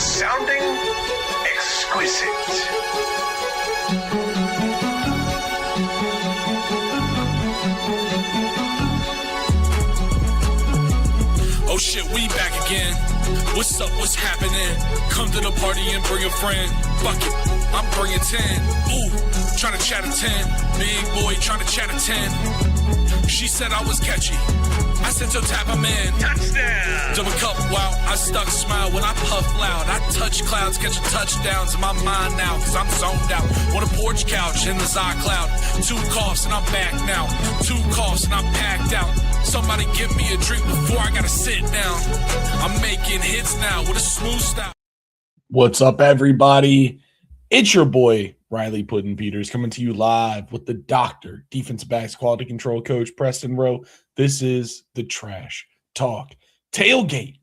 Sounding exquisite. Oh shit, we back again. What's up, what's happening? Come to the party and bring a friend. Fuck it, I'm bringing 10. Ooh, tryna chat a 10. Big boy tryna chat a 10. She said I was catchy. I said so tap him in. Touchdown! Double cup, wow, I stuck smile when I puff loud. I touch clouds, catching touchdowns in my mind now, cause I'm zoned out. On a porch couch in the side cloud. 2 coughs and I'm back now. 2 coughs and I'm packed out. Somebody give me a drink before I gotta sit down. I'm making hits now with a smooth style. What's up, everybody? It's your boy, Riley Puddin Peters, coming to you live with the doctor, defensive backs quality control coach, Preston Rowe. This is the Trash Talk Tailgate,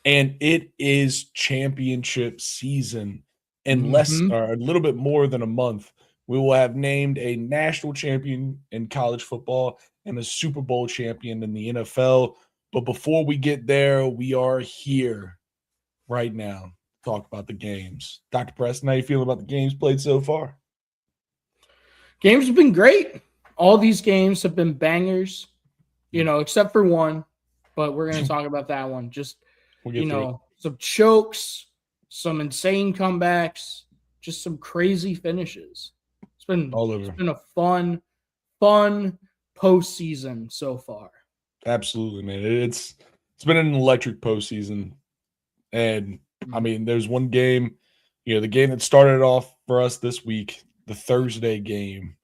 and it is championship season. In or a little bit more than a month, we will have named a national champion in college football and a Super Bowl champion in the NFL. But before we get there, we are here right now to talk about the games. Dr. Preston, how you feeling about the games played so far? Games have been great. All these games have been bangers, except for one. But we're going to talk about that one. Just, some chokes, some insane comebacks, just some crazy finishes. It's been all over. It's been a fun postseason so far. Absolutely, man. It's been an electric postseason. And I mean, there's one game, the game that started off for us this week, the Thursday game,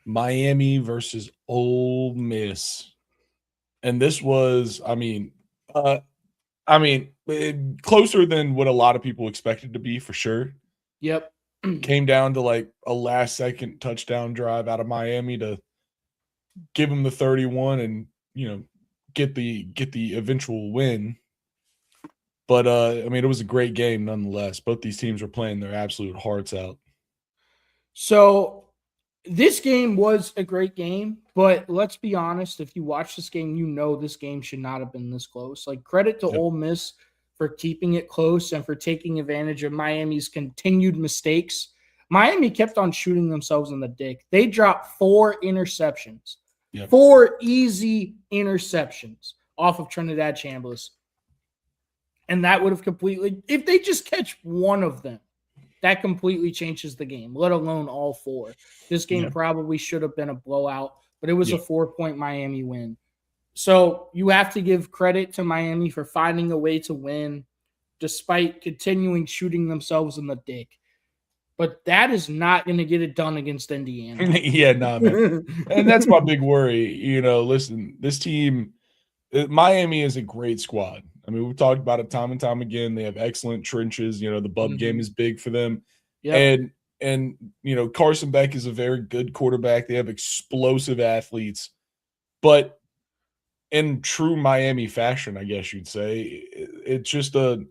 Miami versus Ole Miss. And this was, closer than what a lot of people expected to be for sure. Yep. Came down to like a last-second touchdown drive out of Miami to give them the 31 and, get the eventual win. But, it was a great game nonetheless. Both these teams were playing their absolute hearts out. So this game was a great game, but let's be honest, if you watch this game, this game should not have been this close. Like, credit to Ole Miss for keeping it close and for taking advantage of Miami's continued mistakes. Miami kept on shooting themselves in the dick. They dropped 4 interceptions. Yep. 4 easy interceptions off of Trinidad Chambliss. And that would have completely, if they just catch one of them, that completely changes the game, let alone all 4. This game probably should have been a blowout, but it was a 4-point Miami win. So you have to give credit to Miami for finding a way to win despite continuing shooting themselves in the dick. But that is not going to get it done against Indiana. Man. And that's my big worry. Listen, this team, Miami is a great squad. I mean, we've talked about it time and time again. They have excellent trenches. The bub game is big for them. Yep. And Carson Beck is a very good quarterback. They have explosive athletes. But in true Miami fashion, I guess you'd say, it's just a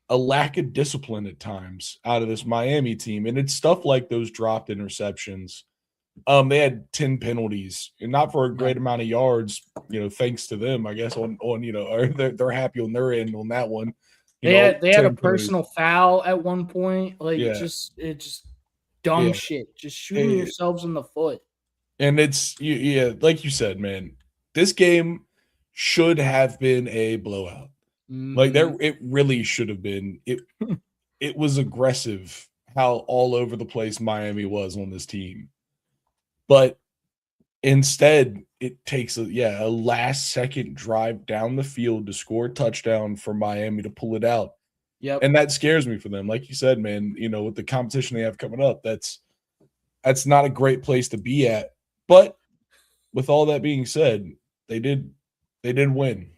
lack of discipline at times out of this Miami team. And it's stuff like those dropped interceptions. They had 10 penalties, and not for a great amount of yards, thanks to them, I guess, or they're happy on their end on that one. They had a personal foul at one point. Like, it's just dumb shit. Just shooting yourselves in the foot. And it's, like you said, man, this game should have been a blowout. Like, it really should have been. It was aggressive how all over the place Miami was on this team. But instead, it takes a last-second drive down the field to score a touchdown for Miami to pull it out. Yep. And that scares me for them. Like you said, man, with the competition they have coming up, that's not a great place to be at. But with all that being said, they did win.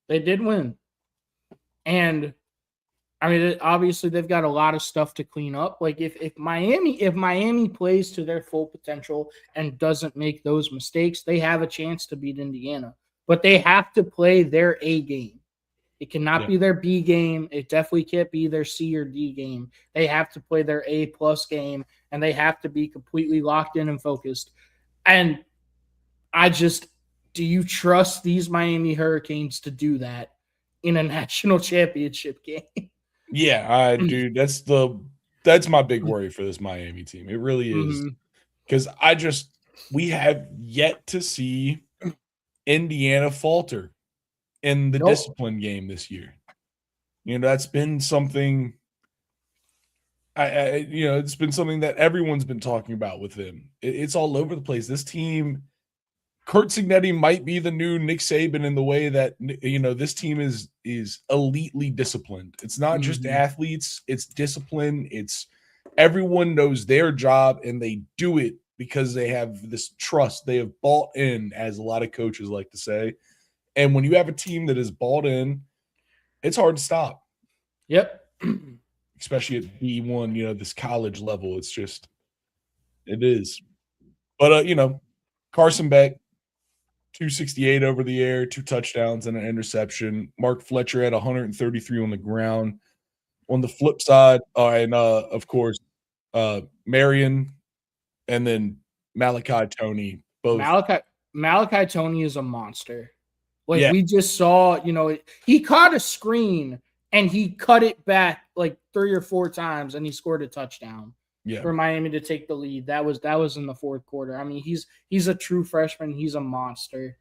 They did win. And obviously they've got a lot of stuff to clean up. Like if Miami plays to their full potential and doesn't make those mistakes, they have a chance to beat Indiana. But they have to play their A game. It cannot be their B game. It definitely can't be their C or D game. They have to play their A+ game, and they have to be completely locked in and focused. And do you trust these Miami Hurricanes to do that in a national championship game? Yeah, dude, that's my big worry for this Miami team. It really is. Mhm. Because we have yet to see Indiana falter in the Nope. discipline game this year. That's been something it's been something that everyone's been talking about with them. It's all over the place. This team, Kurt Signetti might be the new Nick Saban in the way that this team is elitely disciplined. It's not just Mhm. athletes, it's discipline. It's everyone knows their job and they do it because they have this trust. They have bought in, as a lot of coaches like to say. And when you have a team that is bought in, it's hard to stop, Yep. especially at B1, this college level. It is. But Carson Beck, 268 over the air, 2 touchdowns and an interception. Mark Fletcher had 133 on the ground. On the flip side, and of course, Marion and then Malachi Tony both. Malachi Tony is a monster. Like Yeah. we just saw, he caught a screen and he cut it back like 3 or 4 times and he scored a touchdown for Miami to take the lead. That was in the fourth quarter. I mean, he's a true freshman. He's a monster.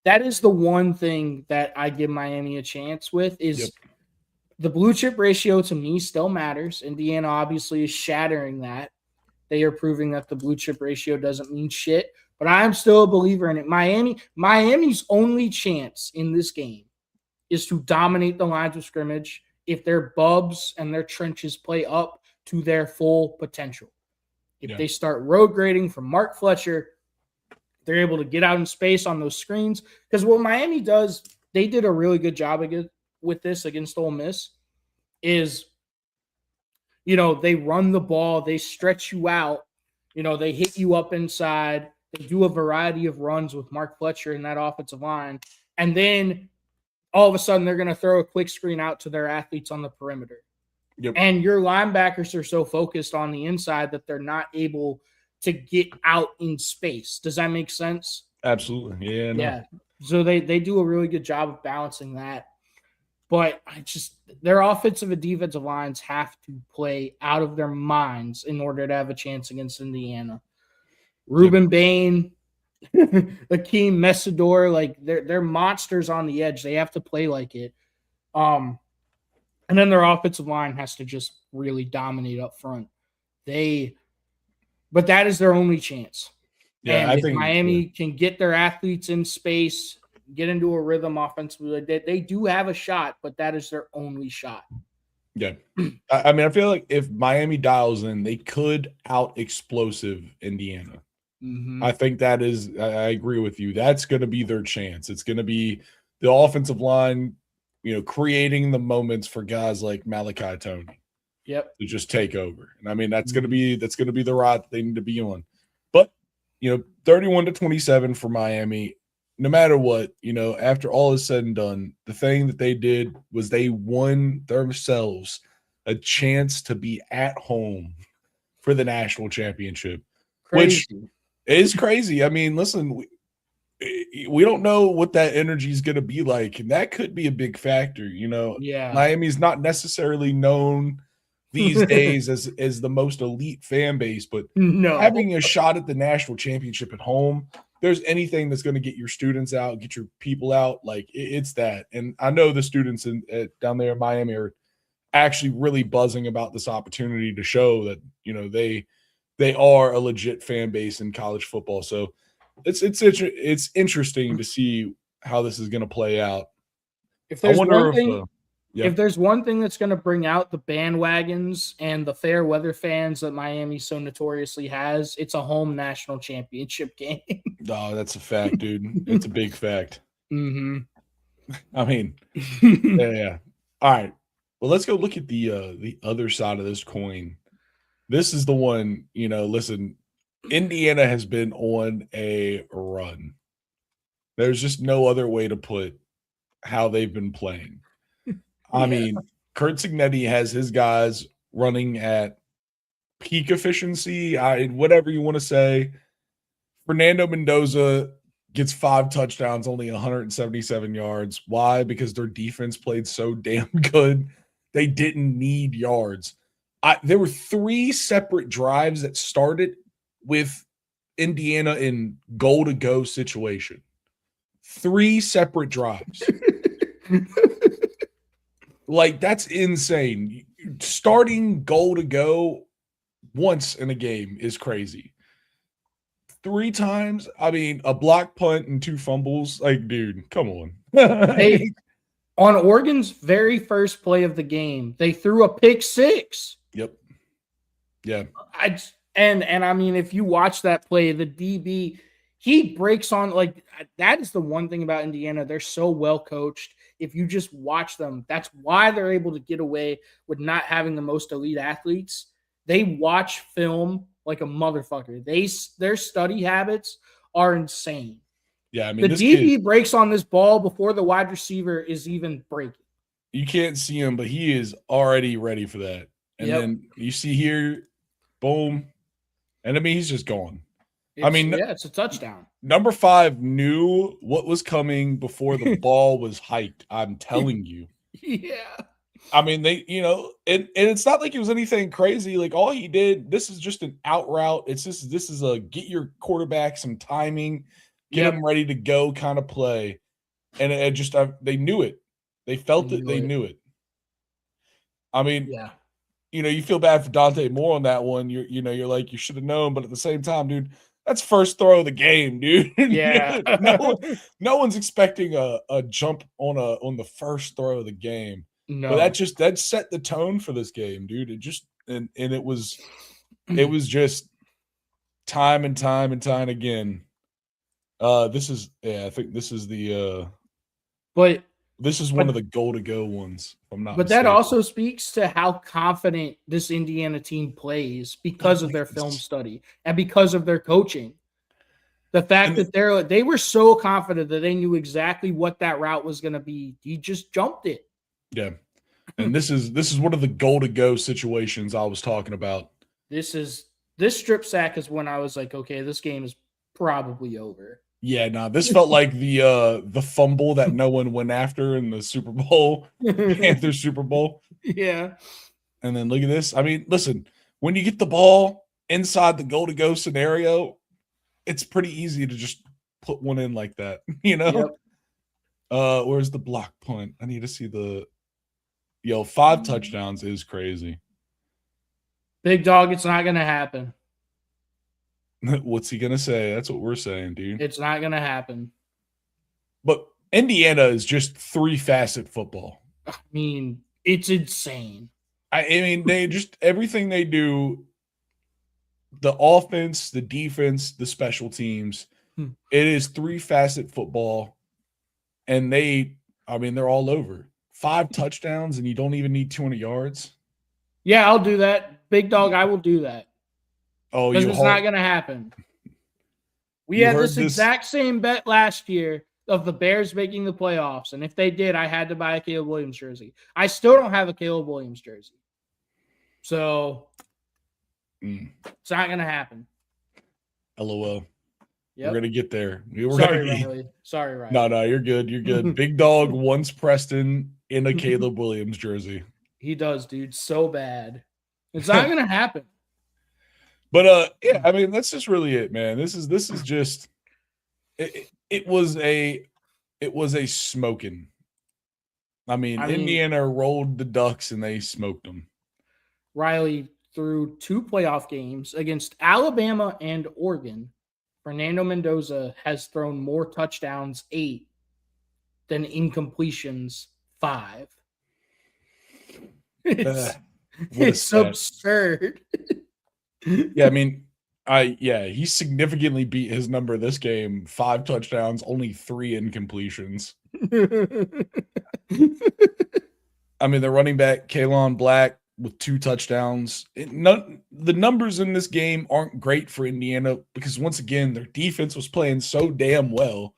That is the one thing that I give Miami a chance with is the blue chip ratio to me still matters. Indiana obviously is shattering that. They are proving that the blue chip ratio doesn't mean shit, but I'm still a believer in it. Miami's only chance in this game is to dominate the lines of scrimmage if their bubs and their trenches play up to their full potential. If they start road grading from Mark Fletcher, they're able to get out in space on those screens. Because what Miami does, they did a really good job with this against Ole Miss, is they run the ball, they stretch you out, they hit you up inside, they do a variety of runs with Mark Fletcher in that offensive line, and then all of a sudden they're going to throw a quick screen out to their athletes on the perimeter. Yep. And your linebackers are so focused on the inside that they're not able to get out in space. Does that make sense? Absolutely. Yeah. No. Yeah. So they do a really good job of balancing that. But their offensive and defensive lines have to play out of their minds in order to have a chance against Indiana. Ruben Bain, Akeem Messidor, like they're monsters on the edge. They have to play like it. And then their offensive line has to just really dominate up front. But that is their only chance. Yeah, and if Miami can get their athletes in space, get into a rhythm offensively, they do have a shot, but that is their only shot. Yeah. I mean, I feel like if Miami dials in, they could out-explosive Indiana. Mm-hmm. I think I agree with you. That's going to be their chance. It's going to be the offensive line, creating the moments for guys like Malachi Tony. Yep. To just take over. And I mean, that's going to be the ride they need to be on. But, 31-27 for Miami. No matter what, after all is said and done, the thing that they did was they won themselves a chance to be at home for the national championship, which is crazy. I mean, listen, we don't know what that energy is going to be like, and that could be a big factor. Yeah. Miami's not necessarily known these days as the most elite fan base, but having a shot at the national championship at home, there's anything that's going to get your students out, get your people out, like it's that. And I know the students down there in Miami are actually really buzzing about this opportunity to show that they are a legit fan base in college football. So it's interesting to see how this is going to play out. If there's one thing that's going to bring out the bandwagons and the fair weather fans that Miami so notoriously has, it's a home national championship game. Oh, that's a fact, dude. It's a big fact. Mm-hmm. I mean, yeah. All right. Well, let's go look at the other side of this coin. This is the one, listen, Indiana has been on a run. There's just no other way to put how they've been playing. I mean, Kurt Signetti has his guys running at peak efficiency, whatever you want to say. Fernando Mendoza gets 5 touchdowns, only 177 yards. Why? Because their defense played so damn good. They didn't need yards. There were 3 separate drives that started with Indiana in goal-to-go situation. 3 separate drives. Like, that's insane. Starting goal-to-go once in a game is crazy. 3 times, I mean, a block punt and 2 fumbles. Like, dude, come on. Hey, on Oregon's very first play of the game, they threw a pick 6. Yep. Yeah. And I mean, if you watch that play, the DB, he breaks on, like, that is the one thing about Indiana. They're so well coached. If you just watch them, that's why they're able to get away with not having the most elite athletes. They watch film like a motherfucker. Their study habits are insane. Yeah, I mean, the DB breaks on this ball before the wide receiver is even breaking. You can't see him, but he is already ready for that. And then you see here, boom. And I mean, he's just gone. It's a touchdown. Number 5 knew what was coming before the ball was hiked. I'm telling you. Yeah. I mean, they, and it's not like it was anything crazy. Like, all he did, this is just an out route. This is a get your quarterback some timing, get him ready to go kind of play. And it just, they knew it. They felt it. They knew it. I mean, you feel bad for Dante Moore on that one. You're like, you should have known, but at the same time, dude, that's first throw of the game, dude. Yeah. no one's expecting a jump on the first throw of the game. No. But that set the tone for this game, dude. It just and it was just time and time again. I think this is the but this is one of the goal-to-go ones, if I'm not But mistaken. that also speaks to how confident this Indiana team plays because of their film study and because of their coaching. The fact that they were so confident that they knew exactly what that route was going to be. He just jumped it. Yeah. And this is one of the goal-to-go situations I was talking about. This strip sack is when I was like, okay, this game is probably over. Yeah, this felt like the fumble that no one went after in the Super Bowl, Panthers Super Bowl. Yeah. And then look at this. I mean, listen, when you get the ball inside the goal-to-go scenario, it's pretty easy to just put one in like that, Yep. Where's the block punt? I need to see 5 touchdowns is crazy. Big dog, it's not going to happen. What's he going to say? That's what we're saying, dude. It's not going to happen. But Indiana is just 3-facet football. I mean, it's insane. I mean, they just everything they do, the offense, the defense, the special teams, it is 3-facet football. And they're all over. 5 touchdowns and you don't even need 200 yards. Yeah, I'll do that. Big dog, I will do that. Oh, because it's not going to happen. We had this exact same bet last year of the Bears making the playoffs, and if they did, I had to buy a Caleb Williams jersey. I still don't have a Caleb Williams jersey. So it's not going to happen. LOL. Yep. We're going to get there. Sorry, Riley. No, you're good. You're good. Big dog wants Preston in a Caleb Williams jersey. He does, dude. So bad. It's not going to happen. But I mean, that's just really it, man. This is just it was a smoking. I mean, Indiana rolled the Ducks and they smoked them. Riley, through 2 playoff games against Alabama and Oregon, Fernando Mendoza has thrown more touchdowns, 8, than incompletions, 5. It's absurd. Yeah, I mean, he significantly beat his number this game. 5 touchdowns, only 3 incompletions. I mean, the running back, Kalon Black, with 2 touchdowns. The numbers in this game aren't great for Indiana because, once again, their defense was playing so damn well.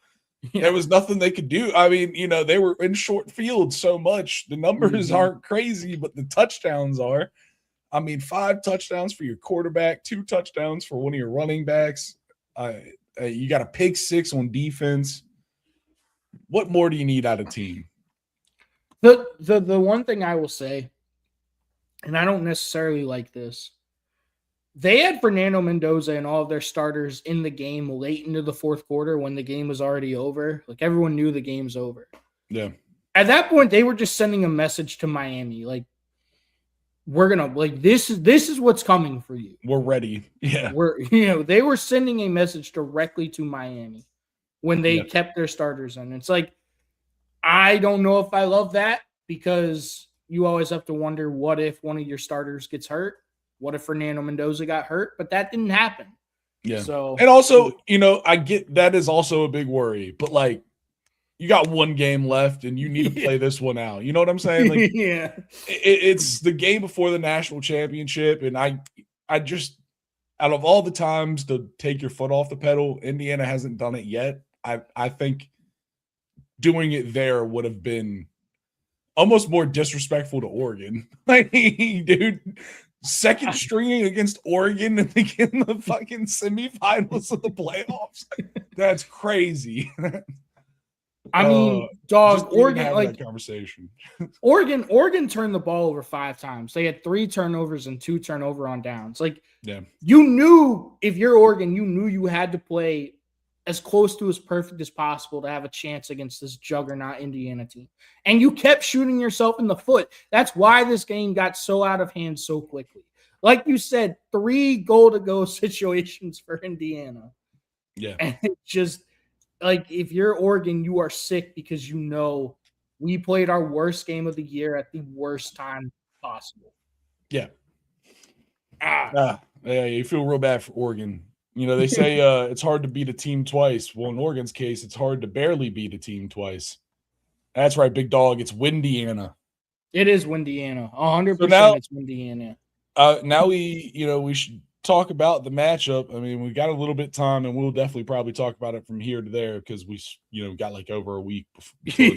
Yeah. There was nothing they could do. I mean, they were in short field so much. The numbers aren't crazy, but the touchdowns are. I mean, 5 touchdowns for your quarterback, 2 touchdowns for one of your running backs. You got a pick 6 on defense. What more do you need out of team? The one thing I will say, and I don't necessarily like this, they had Fernando Mendoza and all of their starters in the game late into the fourth quarter when the game was already over. Like, everyone knew the game's over. Yeah. At that point, they were just sending a message to Miami, like, we're gonna, like, this is what's coming for you. We're ready. Yeah. They were sending a message directly to Miami when they kept their starters in. It's like, I don't know if I love that, because you always have to wonder, what if one of your starters gets hurt? What if Fernando Mendoza got hurt? But that didn't happen. Yeah. So, and also, I get that is also a big worry, but like, you got one game left and you need to play this one out. You know what I'm saying? Like, yeah, it's the game before the national championship. And I just, out of all the times to take your foot off the pedal, Indiana hasn't done it yet. I think doing it there would have been almost more disrespectful to Oregon. Like, dude, second string against Oregon and in the fucking semifinals of the playoffs. That's crazy. I mean, dog, Oregon, like, that conversation. Oregon turned the ball over 5 times. They had 3 turnovers and 2 turnover on downs. Like, yeah, you knew, if you're Oregon, you knew you had to play as close to as perfect as possible to have a chance against this juggernaut Indiana team. And you kept shooting yourself in the foot. That's why this game got so out of hand so quickly. Like you said, 3 goal-to-go situations for Indiana. Yeah. And it just, like, if you're Oregon, you are sick, because you know we played our worst game of the year at the worst time possible. Yeah. Yeah, you feel real bad for Oregon. They say it's hard to beat a team twice. Well, in Oregon's case, it's hard to barely beat a team twice. That's right, big dog. It's Windiana. It is Windiana. 100%. So now, it's Windiana. Now we should talk about the matchup. I mean, we got a little bit of time, and we'll definitely probably talk about it from here to there, because we got like over a week before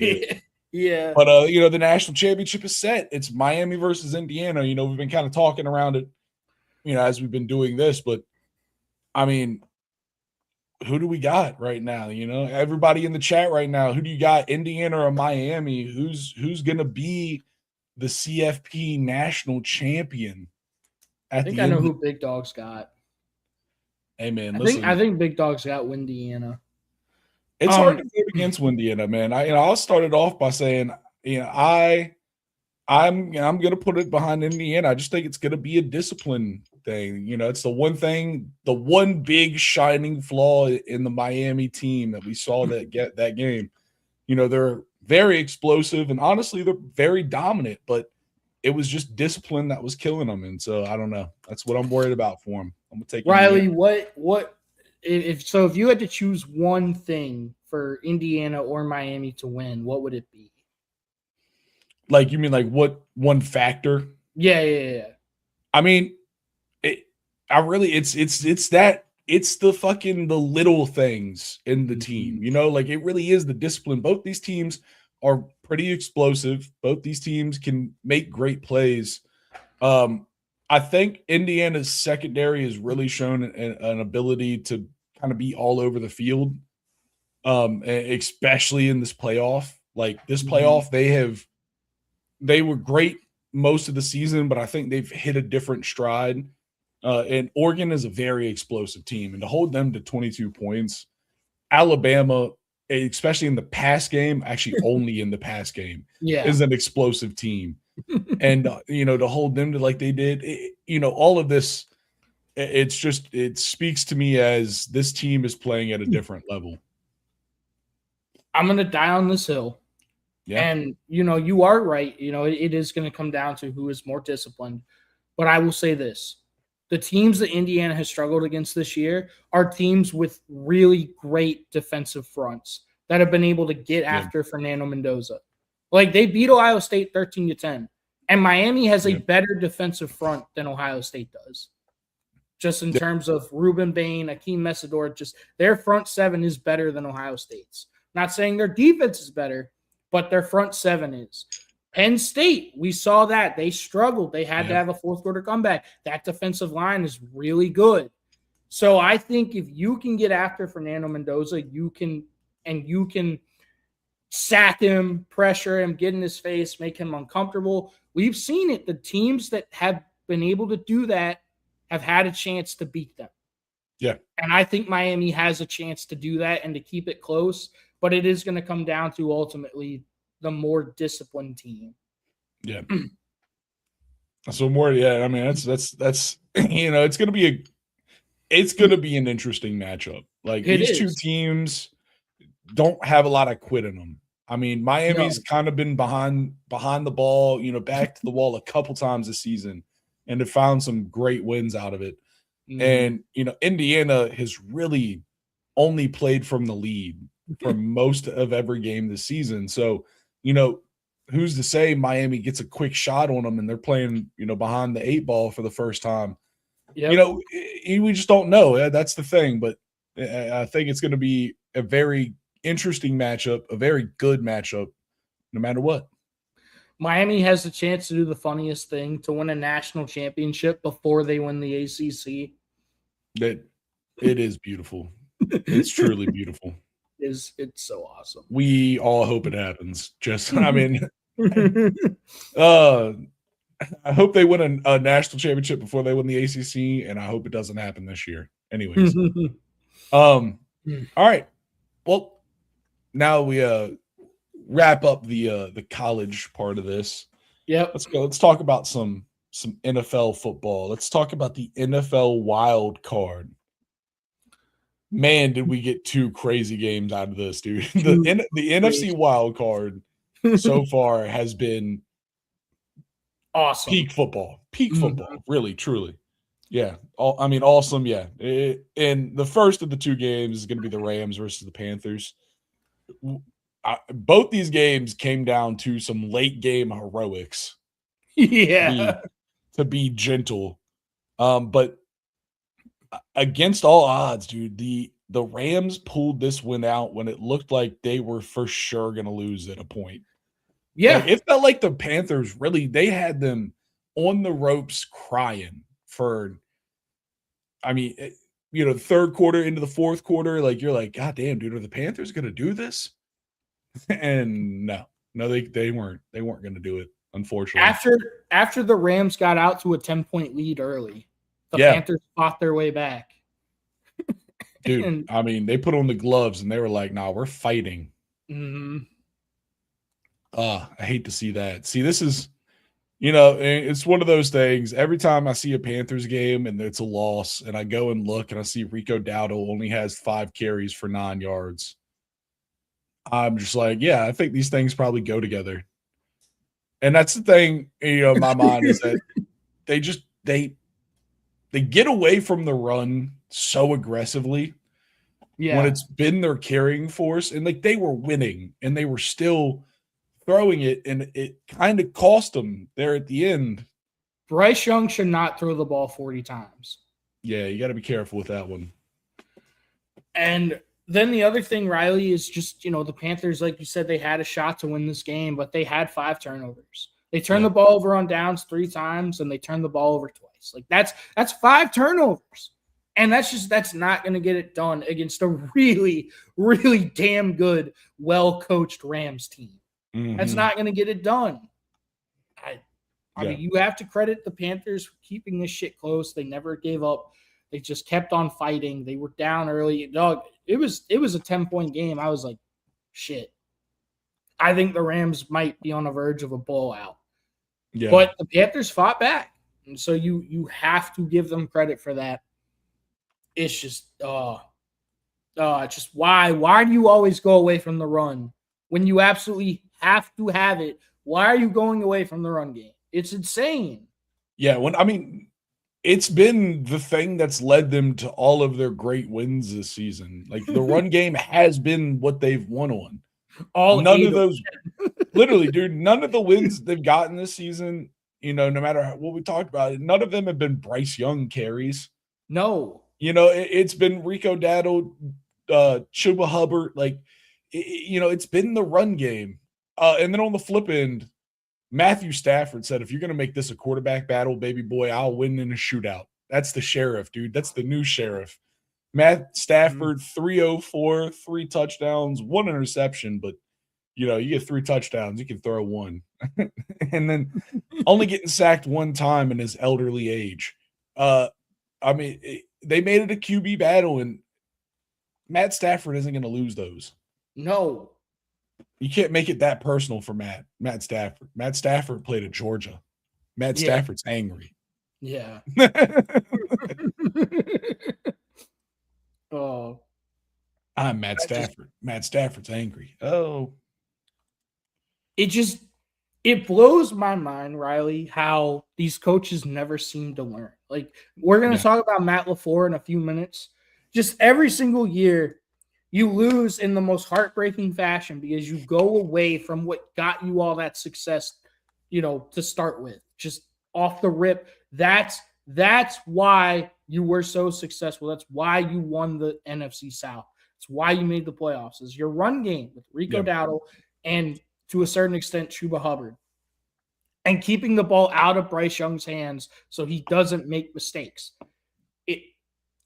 yeah. But the national championship is set. It's Miami versus Indiana. We've been kind of talking around it, as we've been doing this, but I mean, who do we got right now? Everybody in the chat right now, who do you got, Indiana or Miami? Who's going to be the CFP national champion? I think I know who Big Dog's got. Hey, man, listen. I think Big Dog's got Windiana. It's hard to vote against Windiana, man. I'll start it off by saying, I'm going to put it behind Indiana. I just think it's going to be a discipline thing. It's the one big shining flaw in the Miami team that we saw that game. They're very explosive, and honestly, they're very dominant, but it was just discipline that was killing them. And so I don't know. That's what I'm worried about for them. I'm going to take Riley. What if you had to choose one thing for Indiana or Miami to win, what would it be? Like, you mean like what one factor? Yeah. I mean, it's the little things in the team, like it really is the discipline. Both these teams are pretty explosive. Both these teams can make great plays. I think Indiana's secondary has really shown an ability to kind of be all over the field, especially in this playoff. Like this playoff, they were great most of the season, but I think they've hit a different stride. And Oregon is a very explosive team, and to hold them to 22 points, Alabama, especially in the pass game, actually only in the pass game, is an explosive team. And to hold them to like they did, all of this, it speaks to me as this team is playing at a different level. I'm gonna die on this hill. Yeah. And, you are right. It is going to come down to who is more disciplined. But I will say this. The teams that Indiana has struggled against this year are teams with really great defensive fronts that have been able to get after Fernando Mendoza. Like, they beat Ohio State 13-10. And Miami has a better defensive front than Ohio State does. Just in terms of Ruben Bain, Akeem Messidor, just their front 7 is better than Ohio State's. Not saying their defense is better, but their front 7 is. Penn State, we saw that. They struggled. They had to have a fourth quarter comeback. That defensive line is really good. So I think if you can get after Fernando Mendoza, you can sack him, pressure him, get in his face, make him uncomfortable. We've seen it. The teams that have been able to do that have had a chance to beat them. Yeah. And I think Miami has a chance to do that and to keep it close, but it is going to come down to ultimately the more disciplined team. Yeah. So more, yeah, I mean, that's you know, it's gonna be an interesting matchup. Like these two teams don't have a lot of quit in them. I mean, Miami's kind of been behind the ball, you know, back to the wall a couple times this season, and have found some great wins out of it. And you know, Indiana has really only played from the lead for most of every game this season. So, you know, who's to say Miami gets a quick shot on them and they're playing, you know, behind the 8 ball for the first time? Yep. You know, we just don't know. That's the thing. But I think it's going to be a very interesting matchup, a very good matchup, no matter what. Miami has the chance to do the funniest thing, to win a national championship before they win the ACC. It is beautiful. It's truly beautiful. It's so awesome. We all hope it happens. Just, I mean, I hope they win a national championship before they win the ACC, and I hope it doesn't happen this year. Anyways, all right. Well, now we wrap up the college part of this. Yep. Let's go. Let's talk about some NFL football. Let's talk about the NFL wild card. Man, did we get 2 crazy games out of this, dude. The NFC wild card so far has been awesome. Peak football, really, truly. Yeah. Awesome. Yeah. And the first of the 2 games is going to be the Rams versus the Panthers. Both these games came down to some late game heroics. Yeah. To be gentle. But against all odds, dude, the Rams pulled this win out when it looked like they were for sure going to lose at a point. Yeah. Like, it felt like the Panthers really, they had them on the ropes crying for, the third quarter into the fourth quarter. Like, you're like, God damn, dude, are the Panthers going to do this? And no, they weren't going to do it, unfortunately. After the Rams got out to a 10-point lead early, the Panthers fought their way back. Dude, they put on the gloves and they were like, nah, we're fighting. Mm-hmm. I hate to see that. See, this is, it's one of those things. Every time I see a Panthers game and it's a loss and I go and look and I see Rico Dowdle only has 5 carries for 9 yards, I'm just like, yeah, I think these things probably go together. And that's the thing, in my mind is that they get away from the run so aggressively when it's been their carrying force, and like they were winning and they were still throwing it, and it kind of cost them there at the end. Bryce Young should not throw the ball 40 times. Yeah, you got to be careful with that one. And then the other thing, Riley, is just, the Panthers, like you said, they had a shot to win this game, but they had 5 turnovers. They turned the ball over on downs 3 times, and they turned the ball over twice. Like that's 5 turnovers. And that's not going to get it done against a really, really damn good, well-coached Rams team. Mm-hmm. That's not going to get it done. I mean, you have to credit the Panthers for keeping this shit close. They never gave up. They just kept on fighting. They were down early. Dog, it was a 10-point game. I was like, shit. I think the Rams might be on the verge of a blowout. Yeah. But the Panthers fought back. And so you have to give them credit for that. It's just why do you always go away from the run when you absolutely have to have it? Why are you going away from the run game? It's insane. Yeah, it's been the thing that's led them to all of their great wins this season. Like, the run game has been what they've won on. None of those, literally, dude, none of the wins they've gotten this season, no matter what we talked about, none of them have been Bryce Young carries. No. It's been Rico Dowdle, Chuba Hubbard. Like, it's been the run game. And then on the flip end, Matthew Stafford said, if you're going to make this a quarterback battle, baby boy, I'll win in a shootout. That's the sheriff, dude. That's the new sheriff. Matt Stafford, 304, 3 touchdowns, 1 interception, but you get 3 touchdowns, you can throw 1. And then only getting sacked 1 time in his elderly age. They made it a QB battle, and Matt Stafford isn't going to lose those. No. You can't make it that personal for Matt Stafford. Matt Stafford played at Georgia. Matt Stafford's angry. Yeah. Oh. I'm Matt Stafford. Matt Stafford's angry. Oh. It blows my mind, Riley, how these coaches never seem to learn. Like, we're going to talk about Matt LaFleur in a few minutes. Just every single year, you lose in the most heartbreaking fashion because you go away from what got you all that success, to start with. Just off the rip. That's why you were so successful. That's why you won the NFC South. It's why you made the playoffs. Is your run game with Rico Dowdle and, to a certain extent, Chuba Hubbard. And keeping the ball out of Bryce Young's hands so he doesn't make mistakes.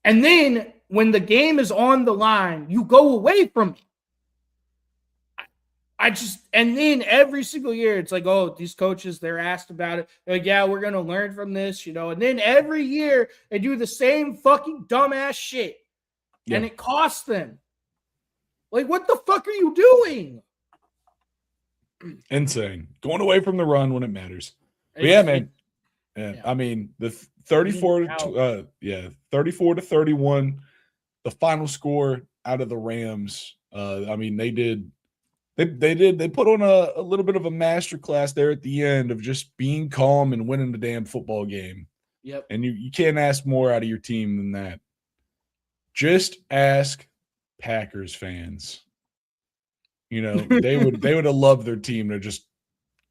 And then when the game is on the line, you go away from it. And then every single year, it's like, oh, these coaches, they're asked about it. They're like, yeah, we're going to learn from this, And then every year, they do the same fucking dumbass shit. Yeah. And it costs them. Like, what the fuck are you doing? Insane. Going away from the run when it matters. But yeah, man. Yeah. I mean, the 34 to 31, the final score out of the Rams. They put on a little bit of a masterclass there at the end of just being calm and winning the damn football game. Yep. And you can't ask more out of your team than that. Just ask Packers fans. They would have loved their team to just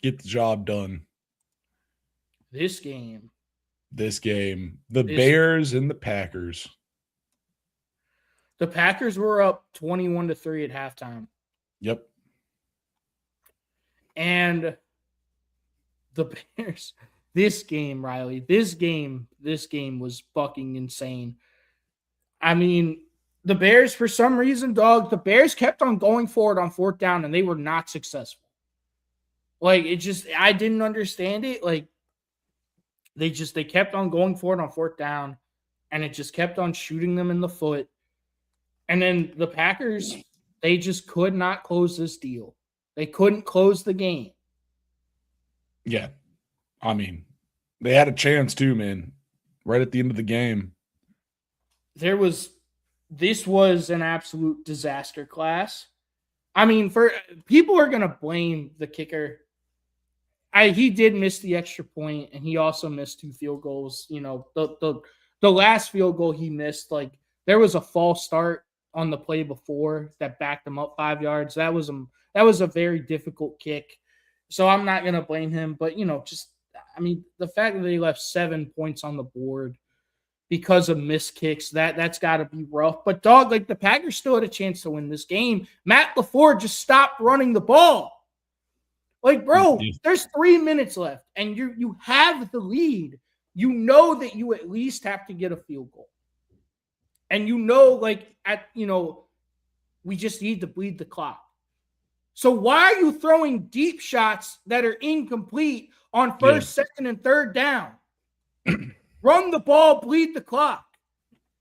get the job done. This game. Bears and the Packers. The Packers were up 21-3 at halftime. Yep. And the Bears, this game, Riley, this game was fucking insane. I mean, the Bears, for some reason, the Bears kept on going forward on 4th down, and they were not successful. Like, I didn't understand it. Like, they kept on going forward on 4th down, and it just kept on shooting them in the foot. And then the Packers, they just could not close this deal. They couldn't close the game. Yeah. I mean, they had a chance too, man. Right at the end of the game. This was an absolute disaster class. I mean, people are going to blame the kicker. He did miss the extra point, and he also missed 2 field goals. The last field goal he missed, like, there was a false start on the play before that backed him up 5 yards. That was a very difficult kick. So I'm not going to blame him. But, the fact that they left 7 points on the board because of missed kicks, that's got to be rough. But, the Packers still had a chance to win this game. Matt LaFleur just stopped running the ball. Like, bro, there's 3 minutes left, and you have the lead. You know that you at least have to get a field goal. And we just need to bleed the clock. So why are you throwing deep shots that are incomplete on 1st, 2nd, and 3rd down? Run the ball, bleed the clock.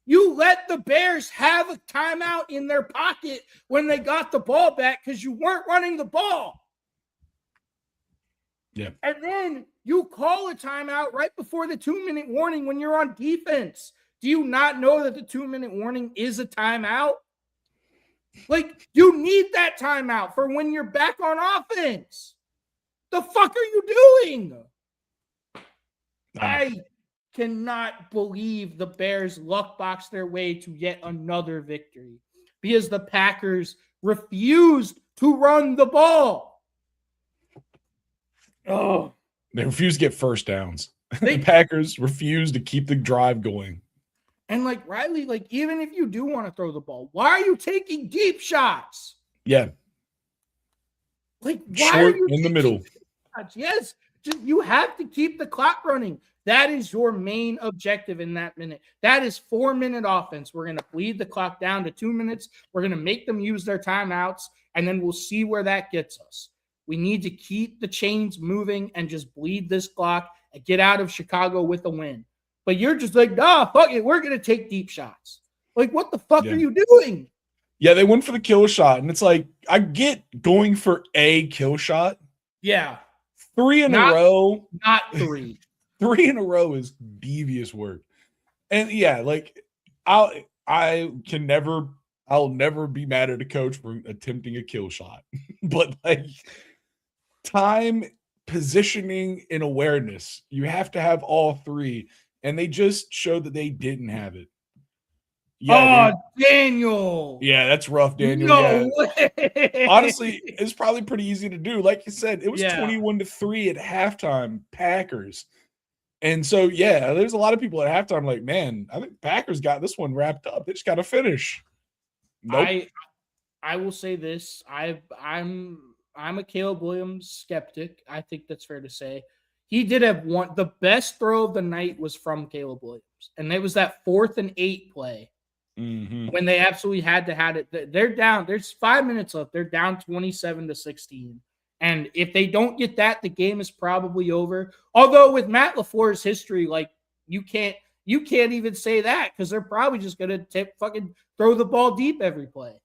You let the Bears have a timeout in their pocket when they got the ball back because you weren't running the ball. Yeah. And then you call a timeout right before the 2-minute warning when you're on defense. Do you not know that the 2-minute warning is a timeout? Like, you need that timeout for when you're back on offense. The fuck are you doing? I cannot believe the Bears luck boxed their way to yet another victory because the Packers refused to run the ball. Oh, they refused to get first downs. The Packers refused to keep the drive going. And Riley, even if you do want to throw the ball, why are you taking deep shots? Yeah. Why short are you in the middle? Yes. You have to keep the clock running. That is your main objective in that minute. That is 4-minute offense. We're going to bleed the clock down to 2 minutes. We're going to make them use their timeouts, and then we'll see where that gets us. We need to keep the chains moving and just bleed this clock and get out of Chicago with a win. But you're just like, nah, fuck it. We're going to take deep shots. Like, what the fuck are you doing? Yeah, they went for the kill shot, and it's like, I get going for a kill shot. Yeah. 3 in a row. Not 3. 3 in a row is devious work. And yeah, like I'll never be mad at a coach for attempting a kill shot. But like time, positioning, and awareness, you have to have all 3. And they just showed that they didn't have it. Yeah, Daniel. Yeah, that's rough, Daniel. No way. Honestly, it's probably pretty easy to do. Like you said, it was 21-3 at halftime, Packers. And so, yeah, there's a lot of people at halftime like, man, I think Packers got this one wrapped up. They just got to finish. Nope. I will say this. I'm a Caleb Williams skeptic. I think that's fair to say. He did have one. The best throw of the night was from Caleb Williams. And it was that 4th and 8 play. Mm-hmm. When they absolutely had to have it. They're down. There's 5 minutes left. They're down 27-16. And if they don't get that, the game is probably over. Although with Matt LaFleur's history, like you can't even say that because they're probably just gonna fucking throw the ball deep every play.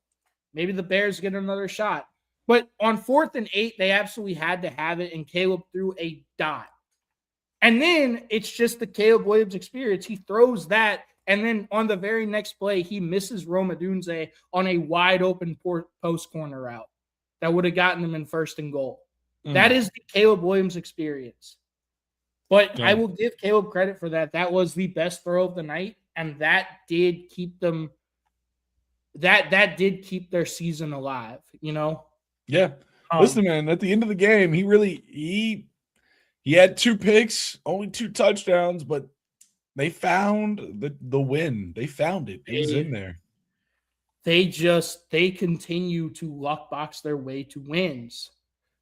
Maybe the Bears get another shot. But on 4th and 8, they absolutely had to have it, and Caleb threw a dot. And then it's just the Caleb Williams experience. He throws that. And then on the very next play, he misses Rome Odunze on a wide open post corner route that would have gotten them in 1st and goal. That is the Caleb Williams experience. But I will give Caleb credit for that. That was the best throw of the night, and that did keep them. That did keep their season alive. You know. Yeah. Listen, man. At the end of the game, he had 2 picks, only 2 touchdowns, but they found the win. They found it. It was in there. They continue to luck box their way to wins.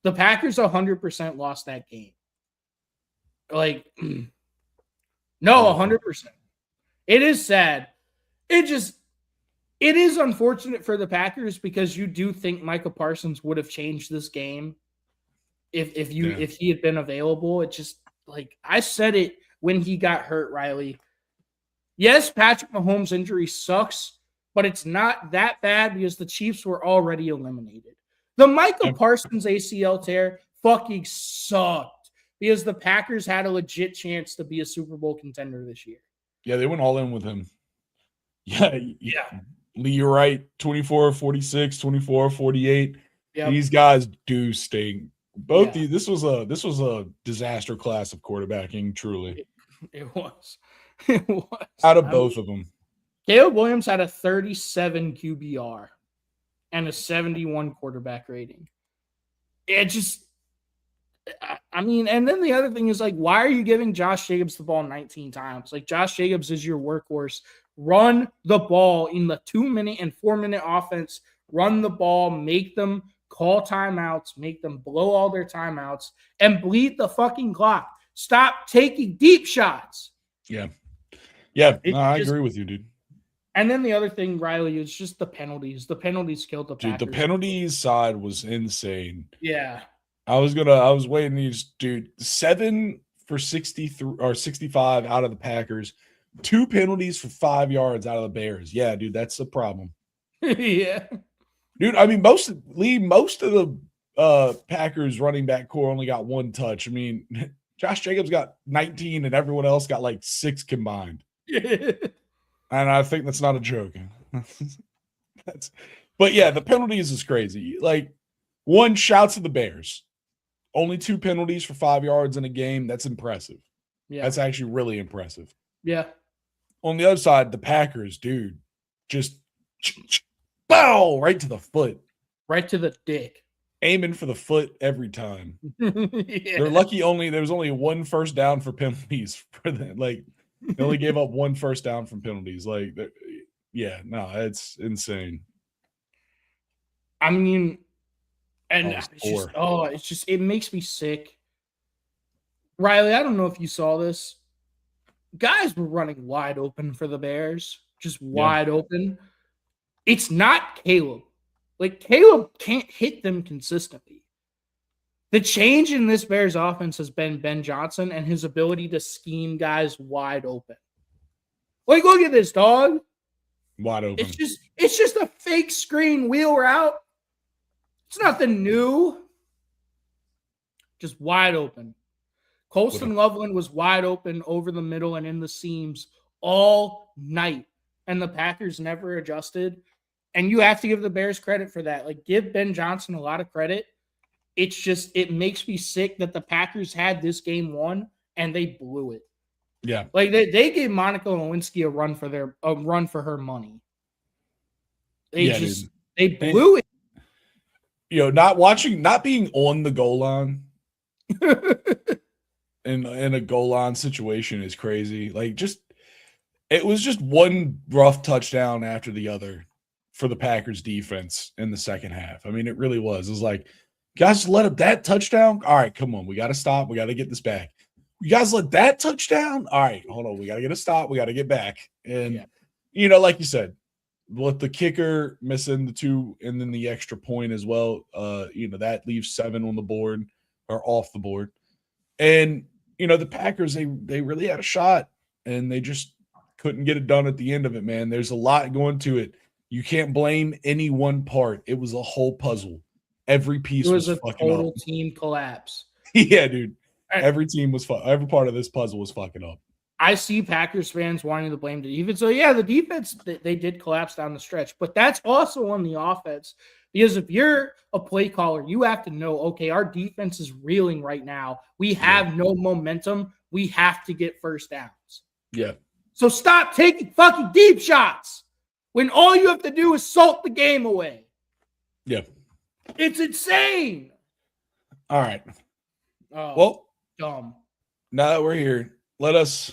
The Packers 100% lost that game. Like, no, 100%. It is sad. It is unfortunate for the Packers because you do think Micah Parsons would have changed this game if he had been available. It just, like, I said it when he got hurt, Riley. Yes, Patrick Mahomes' injury sucks, but it's not that bad because the Chiefs were already eliminated. The Micah Parsons ACL tear fucking sucked because the Packers had a legit chance to be a Super Bowl contender this year. Yeah, they went all in with him. Yeah. Lee, you're right. 24-46, 24-48. Yep. These guys do stink. This was a disaster class of quarterbacking, truly. It was. It was. Out of both of them. Caleb Williams had a 37 QBR and a 71 quarterback rating. It just, I mean, and then the other thing is, like, why are you giving Josh Jacobs the ball 19 times? Like, Josh Jacobs is your workhorse. Run the ball in the 2-minute and 4-minute offense. Run the ball, make them call timeouts, make them blow all their timeouts, and bleed the fucking clock. Stop taking deep shots. Yeah. Yeah, I agree with you, dude. And then the other thing, Riley, is just the penalties. The penalties killed the Packers. Dude, the penalties side was insane. Yeah. I was waiting these, dude, 7 for 63 or 65 out of the Packers, 2 penalties for 5 yards out of the Bears. Yeah, dude, that's the problem. Yeah. Dude, I mean, most of the Packers running back core only got 1 touch. I mean, Josh Jacobs got 19 and everyone else got like 6 combined. And I think that's not a joke. But yeah, the penalties is crazy. Like, 1, shouts at the Bears. Only 2 penalties for 5 yards in a game. That's impressive. Yeah. That's actually really impressive. Yeah. On the other side, the Packers, dude, just bow right to the foot. Right to the dick. Aiming for the foot every time. Yeah. They're lucky there was only 1 first down for penalties for them. Like, they only gave up 1 first down from penalties. Like, yeah, no, it's insane. I mean, and it makes me sick. Riley, I don't know if you saw this. Guys were running wide open for the Bears, just wide open. It's not Caleb. Like, Caleb can't hit them consistently. The change in this Bears offense has been Ben Johnson and his ability to scheme guys wide open. Like, look at this, dog. Wide open. It's just a fake screen wheel route. It's nothing new. Just wide open. Colston Loveland was wide open over the middle and in the seams all night. And the Packers never adjusted. And you have to give the Bears credit for that. Like, give Ben Johnson a lot of credit. It's just, it makes me sick that the Packers had this game won and they blew it. Yeah. Like, they gave Monica Lewinsky a run for her money. They blew it. You know, not being on the goal line in a goal line situation is crazy. Like, it was just one rough touchdown after the other for the Packers defense in the second half. I mean, it really was. It was like, guys, let up that touchdown. All right, come on. We got to stop. We got to get this back. You guys let that touchdown. All right, hold on. We got to get a stop. We got to get back. And, you know, like you said, with the kicker missing the 2 and then the extra point as well, you know, that leaves 7 on the board or off the board. And, you know, the Packers, they really had a shot and they just couldn't get it done at the end of it, man. There's a lot going to it. You can't blame any one part. It was a whole puzzle. Every piece was a fucking total up. team collapse. Yeah, dude. Every part of this puzzle was fucking up. I see Packers fans wanting to blame the defense. So, yeah, the defense, they did collapse down the stretch. But that's also on the offense. Because if you're a play caller, you have to know, okay, our defense is reeling right now. We have no momentum. We have to get first downs. Yeah. So stop taking fucking deep shots when all you have to do is salt the game away. Yeah. It's insane. All right. Oh, well, dumb. Now that we're here, let us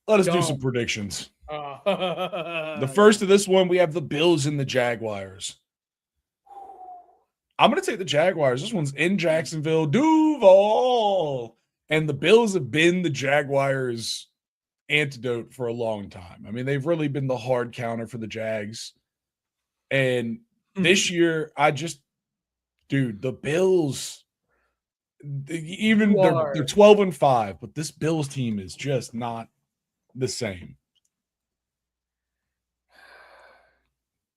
do some predictions. The first of this one, we have the Bills and the Jaguars. I'm going to take the Jaguars. This one's in Jacksonville, Duval. And the Bills have been the Jaguars' antidote for a long time. I mean, they've really been the hard counter for the Jags. And this year, the Bills, even they're 12-5, but this Bills team is just not the same.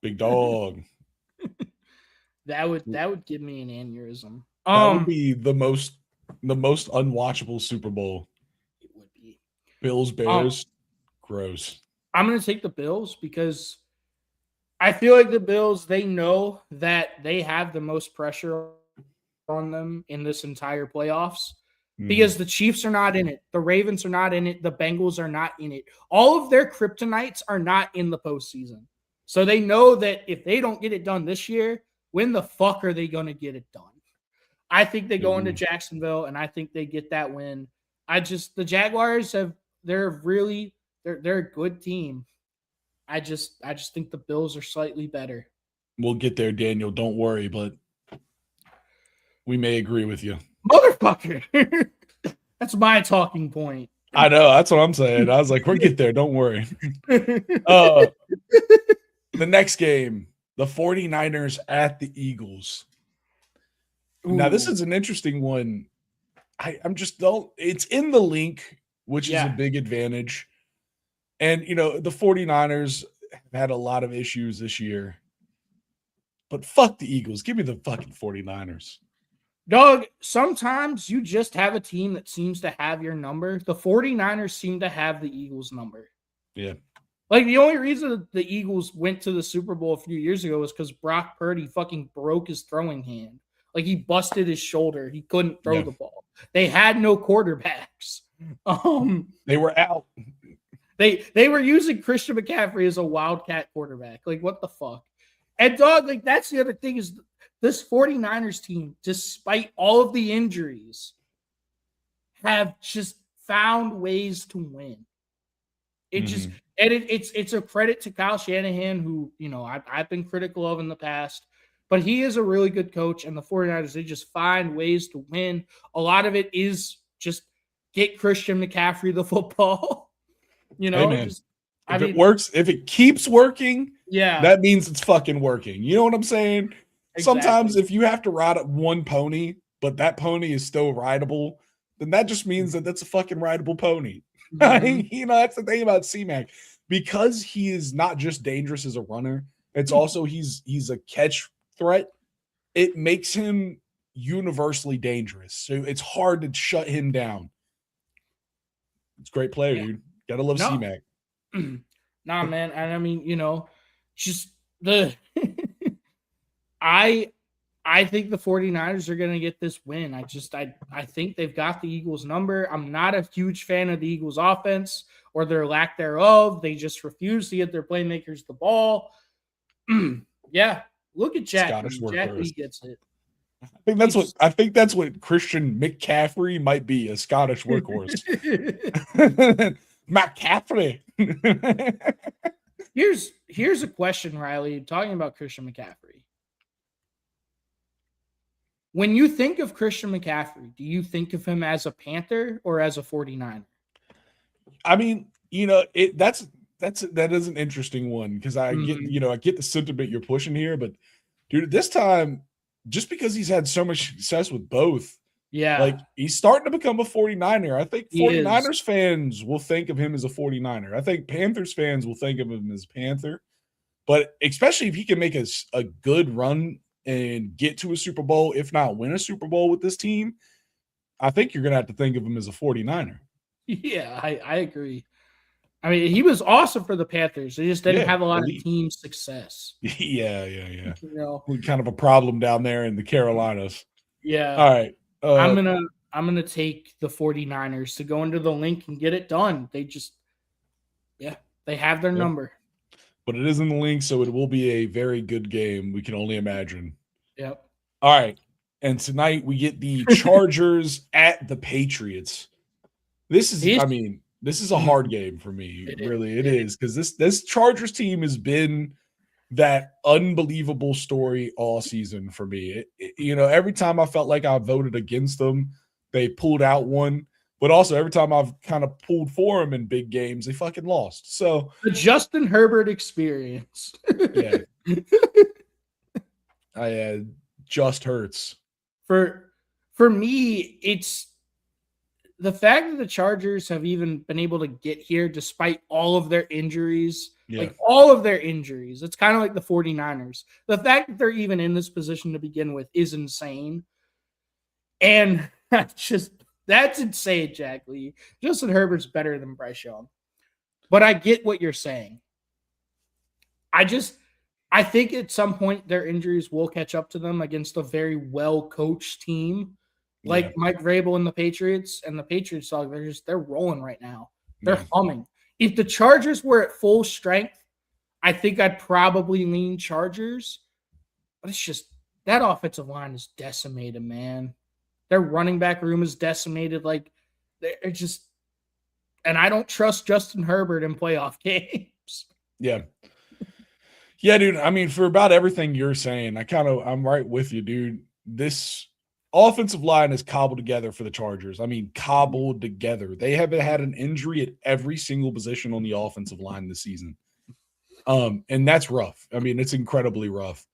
Big dog. That would give me an aneurysm. That would be the most unwatchable Super Bowl. It would be. Bills, Bears, gross. I'm going to take the Bills because I feel like the Bills, they know that they have the most pressure on them in this entire playoffs because the Chiefs are not in it. The Ravens are not in it. The Bengals are not in it. All of their kryptonites are not in the postseason. So they know that if they don't get it done this year, when the fuck are they going to get it done? I think they go into Jacksonville and I think they get that win. The Jaguars they're a good team. I just think the Bills are slightly better. We'll get there, Daniel. Don't worry, but we may agree with you. Motherfucker. That's my talking point. I know. That's what I'm saying. I was like, we'll get there. Don't worry. The next game, the 49ers at the Eagles. Ooh. Now, this is an interesting one. It's in the link, which is a big advantage. And, you know, the 49ers have had a lot of issues this year. But fuck the Eagles. Give me the fucking 49ers. Doug, sometimes you just have a team that seems to have your number. The 49ers seem to have the Eagles' number. Yeah. Like, the only reason the Eagles went to the Super Bowl a few years ago was because Brock Purdy fucking broke his throwing hand. Like, he busted his shoulder. He couldn't throw the ball. They had no quarterbacks. They were out. They were using Christian McCaffrey as a wildcat quarterback. Like, what the fuck? And, dog, like, that's the other thing is this 49ers team, despite all of the injuries, have just found ways to win. It's a credit to Kyle Shanahan, who, you know, I've been critical of in the past, but he is a really good coach, and the 49ers, they just find ways to win. A lot of it is Just get Christian McCaffrey the football. You know, Hey, man. just If it works, if it keeps working, yeah, that means it's fucking working. You know what I'm saying? exactly. Sometimes if you have to ride one pony, but that pony is still rideable, then that just means that that's a fucking rideable pony. Mhm. You know, that's the thing about C-Mac. Because he is not just dangerous as a runner, it's also he's a catch threat. It makes him universally dangerous. So it's hard to shut him down. It's a great player, Yeah. dude. Gotta love No. C-Mac. Nah, man. And I mean, you know, just the I think the 49ers are going to get this win. I think they've got the Eagles number. I'm not a huge fan of the Eagles offense or their lack thereof. They just refuse to get their playmakers the ball. Yeah, look at Jack. Scottish Jack workhorse. Lee gets it. I think that's what Christian McCaffrey might be, a Scottish workhorse. McCaffrey. Here's a question, Riley, talking about Christian McCaffrey. When you think of Christian McCaffrey, do you think of him as a Panther or as a 49er? I mean, you know, that is an interesting one because I get the sentiment you're pushing here, but dude, this time, just because he's had so much success with both, like he's starting to become a 49er. I think 49ers fans will think of him as a 49er. I think Panthers fans will think of him as Panther, but especially if he can make a good run and get to a Super Bowl, if not win a Super Bowl with this team, I think you're going to have to think of him as a 49er. Yeah, I agree. I mean, he was awesome for the Panthers. They just didn't have a lot of team success. Yeah. You know, Kind of a problem down there in the Carolinas. Yeah. All right. I'm gonna take the 49ers to go into the link and get it done. They just they have their number. But it is in the link, so it will be a very good game. We can only imagine. Yep. All right. And tonight we get the Chargers at the Patriots. This is a hard game for me. It is because this Chargers team has been that unbelievable story all season for me. Every time I felt like I voted against them, they pulled out one. But also every time I've kind of pulled for them in big games, they fucking lost. So the Justin Herbert experience. Yeah. Just hurts. For me, it's the fact that the Chargers have even been able to get here despite all of their injuries. Yeah. Like all of their injuries. It's kind of like the 49ers. The fact that they're even in this position to begin with is insane. And that's insane, Jack Lee. Justin Herbert's better than Bryce Young. But I get what you're saying. I think at some point their injuries will catch up to them against a very well-coached team like Mike Vrabel and the Patriots. And the Patriots, they're rolling right now. They're humming. If the Chargers were at full strength, I think I'd probably lean Chargers. But it's just that offensive line is decimated, man. Their running back room is decimated. Like they're just, and I don't trust Justin Herbert in playoff games. Yeah. Yeah, dude. I mean, for about everything you're saying, I'm right with you, dude. This offensive line is cobbled together for the Chargers. I mean, cobbled together. They haven't had an injury at every single position on the offensive line this season. And that's rough. I mean, it's incredibly rough.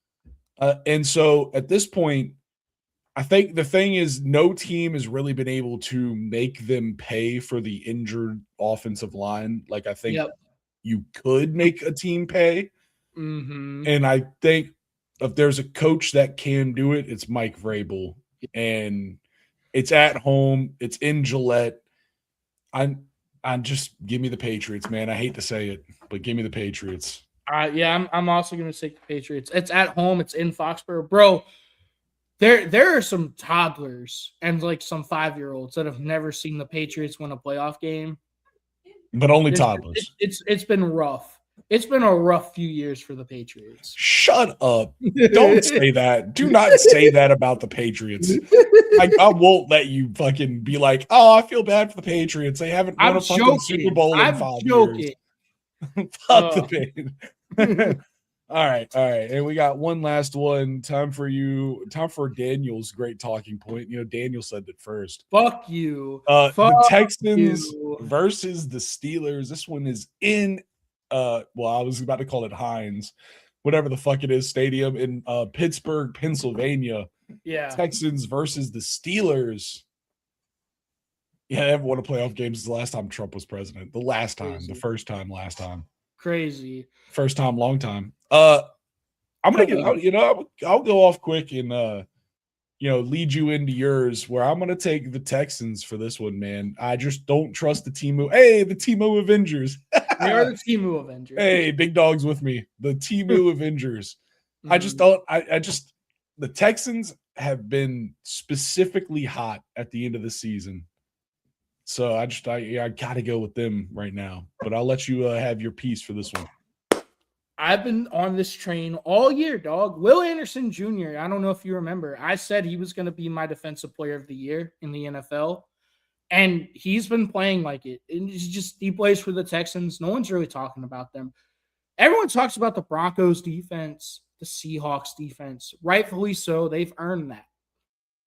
And so at this point, I think the thing is no team has really been able to make them pay for the injured offensive line. Like I think you could make a team pay. Mm-hmm. And I think if there's a coach that can do it, it's Mike Vrabel. And it's at home. It's in Gillette. I'm just give me the Patriots, man. I hate to say it, but give me the Patriots. I'm also going to take the Patriots. It's at home. It's in Foxborough, bro. There are some toddlers and like some 5-year-olds that have never seen the Patriots win a playoff game. But only toddlers. It's been rough. It's been a rough few years for the Patriots. Shut up. Don't say that. Do not say that about the Patriots. I won't let you fucking be like, oh, I feel bad for the Patriots. They haven't won a fucking Super Bowl in 5 years. Fuck the Patriots. All right. And we got one last one. Time for Daniel's great talking point. Daniel said it first. Fuck you. The Fuck Texans you. versus the Steelers. This one is in I was about to call it Heinz, whatever the fuck it is, stadium in Pittsburgh, Pennsylvania. Yeah. Texans versus the Steelers. Yeah, they haven't won a playoff game since the last time Trump was president. Last time. Crazy. First time, long time. I'm gonna I'll go off quick and lead you into yours, where I'm gonna take the Texans for this one, man. I just don't trust the Temu. Hey, the Temu Avengers. They are the Temu Avengers. Hey, big dogs with me. The Temu Avengers. I just the Texans have been specifically hot at the end of the season. So I gotta go with them right now. But I'll let you have your piece for this one. I've been on this train all year, dog. Will Anderson Jr., I don't know if you remember, I said he was going to be my defensive player of the year in the NFL. And he's been playing like it. He plays for the Texans. No one's really talking about them. Everyone talks about the Broncos defense, the Seahawks defense. Rightfully so. They've earned that.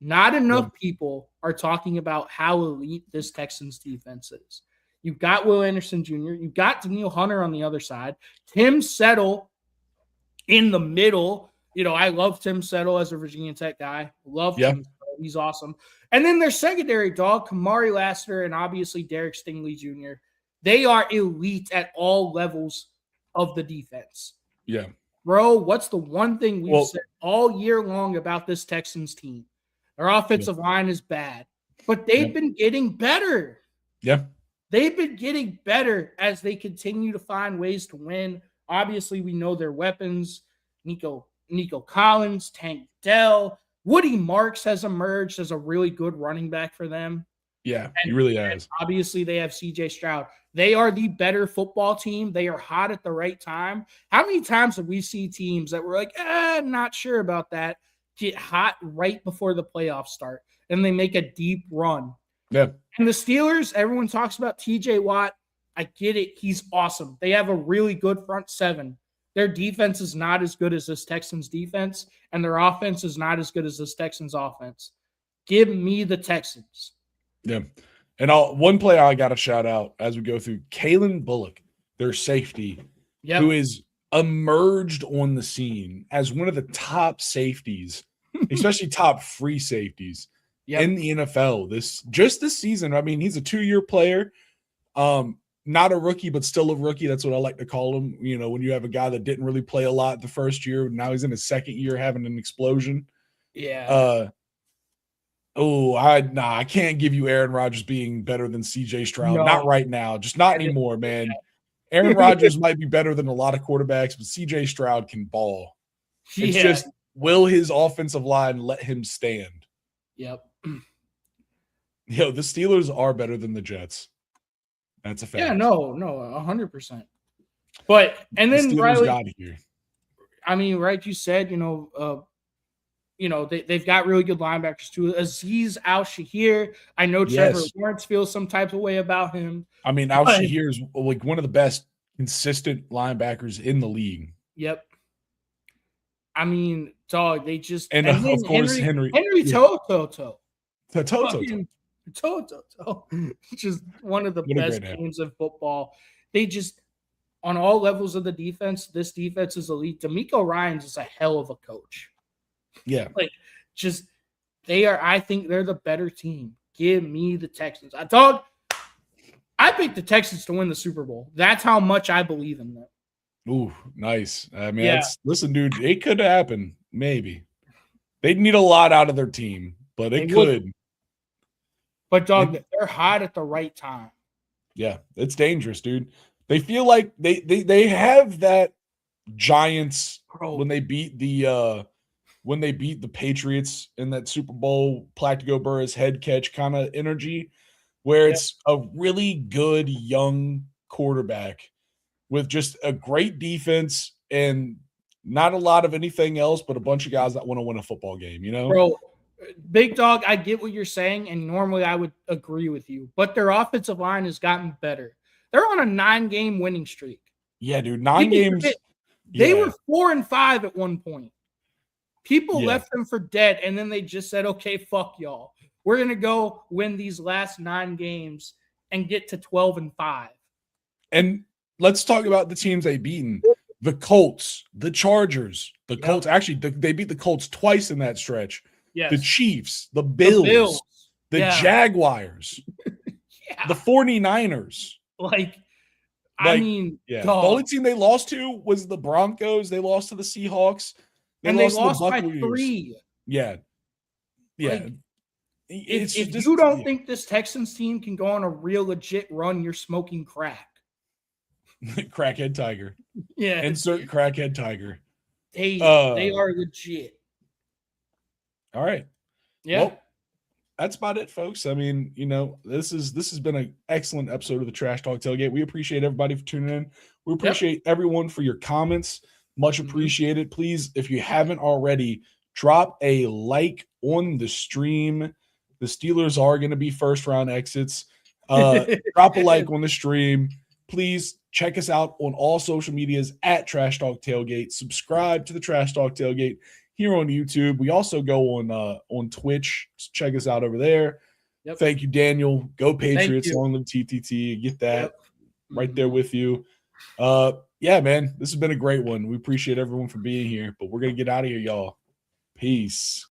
Not enough people are talking about how elite this Texans defense is. You've got Will Anderson Jr. You've got Danielle Hunter on the other side. Tim Settle in the middle. I love Tim Settle as a Virginia Tech guy. Love Tim Settle. He's awesome. And then their secondary dog, Kamari Lassiter, and obviously Derek Stingley Jr. They are elite at all levels of the defense. Yeah. Bro, what's the one thing we've said all year long about this Texans team? Their offensive line is bad, but they've been getting better. Yeah. They've been getting better as they continue to find ways to win. Obviously, we know their weapons. Nico Collins, Tank Dell, Woody Marks has emerged as a really good running back for them. Yeah, he really has. Obviously, they have CJ Stroud. They are the better football team. They are hot at the right time. How many times have we seen teams that were like, not sure about that, get hot right before the playoffs start, and they make a deep run? Yeah. And the Steelers, everyone talks about TJ Watt. I get it. He's awesome. They have a really good front seven. Their defense is not as good as this Texans defense, and their offense is not as good as this Texans offense. Give me the Texans. Yeah. And one player I got to shout out as we go through, Kalen Bullock, their safety, who is emerged on the scene as one of the top safeties, especially top free safeties. In the NFL this season. I mean, he's a 2-year player, not a rookie, but still a rookie. That's what I like to call him. When you have a guy that didn't really play a lot the first year, now he's in his second year having an explosion. Yeah. I can't give you Aaron Rodgers being better than CJ Stroud. No. Not right now. Just not anymore, man. Aaron Rodgers might be better than a lot of quarterbacks, but CJ Stroud can ball. It's just, will his offensive line let him stand? Yep. The Steelers are better than the Jets. That's a fact. Yeah, no, 100%. But and then Steelers got here. I mean, right? You said, they've got really good linebackers too. Azeez Al-Shahir. I know Trevor Lawrence feels some type of way about him. I mean, Al-Shahir is like one of the best consistent linebackers in the league. Yep. I mean, dog, they just and of course Henry Toto. Toto. Just one of the best games of football. They just, on all levels of the defense, this defense is elite. DeMeco Ryans is a hell of a coach. Yeah. I think they're the better team. Give me the Texans. I picked the Texans to win the Super Bowl. That's how much I believe in them. Ooh, nice. I mean, listen, dude, it could happen. Maybe. They'd need a lot out of their team, but it could. But, dog, they're hot at the right time. Yeah, it's dangerous, dude. They feel like they have that Giants when they beat the Patriots in that Super Bowl, Plaxico Burress head catch kind of energy, where it's a really good young quarterback with just a great defense and not a lot of anything else, but a bunch of guys that want to win a football game, Bro, big dog, I get what you're saying, and normally I would agree with you, but their offensive line has gotten better. They're on a 9-game winning streak. Yeah, dude, 9 games. They Yeah. were 4-5 at one point. People Yeah. left them for dead, and then they just said, okay, fuck y'all. We're going to go win these last 9 games and get to 12-5. And let's talk about the teams they've beaten. The Colts, the Chargers, the Colts. Actually, they beat the Colts twice in that stretch. Yes. The Chiefs, the Bills, the Jaguars, the 49ers. I mean, yeah. dog. The only team they lost to was the Broncos. They lost to the Seahawks. They lost to the by Buccaneers. 3. Yeah. Yeah. If you don't think this Texans team can go on a real legit run, you're smoking crack. Crackhead Tiger. Yeah. Insert crackhead Tiger. They are legit. All right. Yeah. Well, that's about it, folks. I mean, this has been an excellent episode of the Trash Talk Tailgate. We appreciate everybody for tuning in. We appreciate everyone for your comments. Much appreciated. Please, if you haven't already, drop a like on the stream. The Steelers are going to be first round exits. Drop a like on the stream. Please check us out on all social medias at Trash Talk Tailgate. Subscribe to the Trash Talk Tailgate here on YouTube. We also go on Twitch. Check us out over there. Yep. Thank you, Daniel. Go Patriots. Long live TTT. Get that right there with you. Yeah, man, this has been a great one. We appreciate everyone for being here, but we're going to get out of here, y'all. Peace.